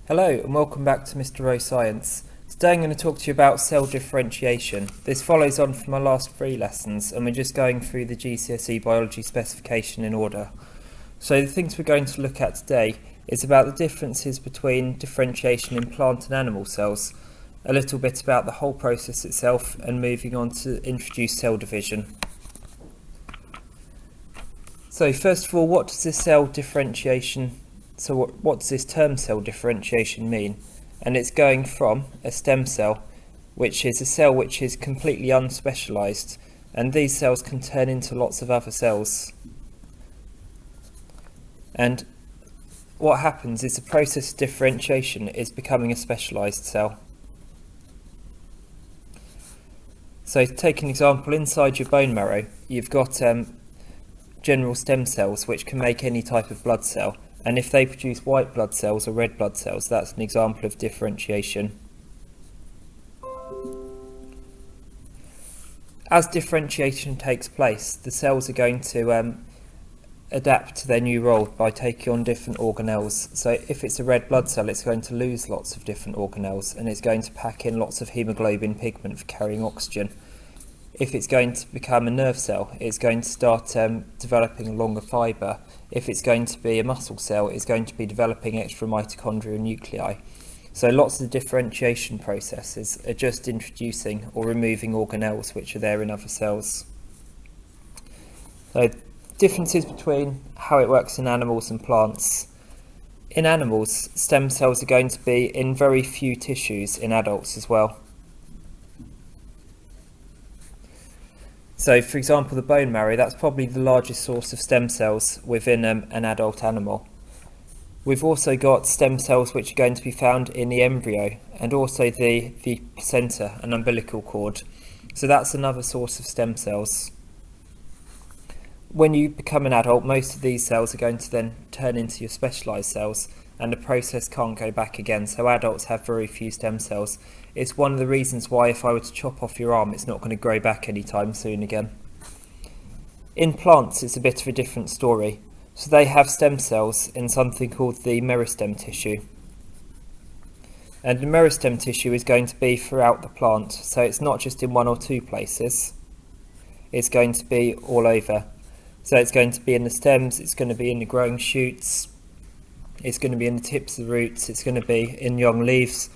Hello and welcome back to Mr. Rowe Science. Today I'm going to talk to you about cell differentiation. This follows on from our last 3 lessons and we're just going through the GCSE Biology specification in order. So the things we're going to look at today is about the differences between differentiation in plant and animal cells, a little bit about the whole process itself, and moving on to introduce cell division. So first of all, what does this cell differentiation what does this term cell differentiation mean? And it's going from a stem cell, which is a cell which is completely unspecialised, and these cells can turn into lots of other cells. And what happens is the process of differentiation is becoming a specialised cell. So to take an example, inside your bone marrow, you've got general stem cells which can make any type of blood cell. And if they produce white blood cells or red blood cells, that's an example of differentiation. As differentiation takes place, the cells are going to adapt to their new role by taking on different organelles. So if it's a red blood cell, it's going to lose lots of different organelles and it's going to pack in lots of hemoglobin pigment for carrying oxygen. If it's going to become a nerve cell, it's going to start developing a longer fibre. If it's going to be a muscle cell, it's going to be developing extra mitochondrial nuclei. So lots of the differentiation processes are just introducing or removing organelles which are there in other cells. So differences between how it works in animals and plants. In animals, stem cells are going to be in very few tissues in adults as well. So, for example, the bone marrow, that's probably the largest source of stem cells within an adult animal. We've also got stem cells which are going to be found in the embryo and also the placenta and umbilical cord. So that's another source of stem cells. When you become an adult, most of these cells are going to then turn into your specialised cells, and the process can't go back again, so adults have very few stem cells. It's one of the reasons why if I were to chop off your arm, it's not going to grow back anytime soon again. In plants, it's a bit of a different story. So they have stem cells in something called the meristem tissue. And the meristem tissue is going to be throughout the plant, so it's not just in 1 or 2 places. It's going to be all over. So it's going to be in the stems, it's going to be in the growing shoots, it's going to be in the tips of the roots, it's going to be in young leaves.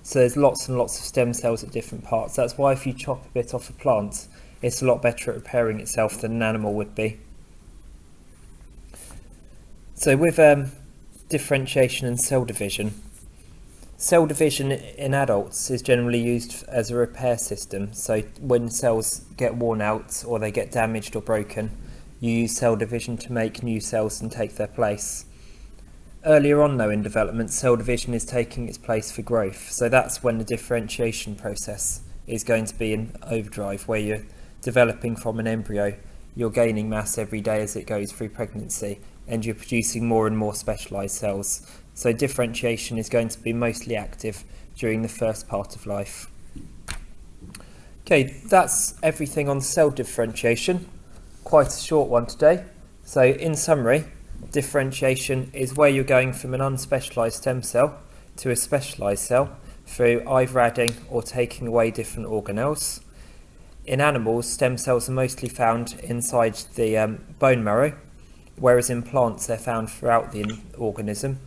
So there's lots and lots of stem cells at different parts. That's why if you chop a bit off a plant, it's a lot better at repairing itself than an animal would be. So with differentiation and cell division in adults is generally used as a repair system. So when cells get worn out or they get damaged or broken, you use cell division to make new cells and take their place. Earlier on though in development, cell division is taking its place for growth, so that's when the differentiation process is going to be in overdrive, where you're developing from an embryo, you're gaining mass every day as it goes through pregnancy, and you're producing more and more specialised cells. So differentiation is going to be mostly active during the first part of life. Okay, that's everything on cell differentiation. Quite a short one today. So in summary, differentiation is where you're going from an unspecialised stem cell to a specialised cell through either adding or taking away different organelles. In animals, stem cells are mostly found inside the bone marrow, whereas in plants they're found throughout the organism.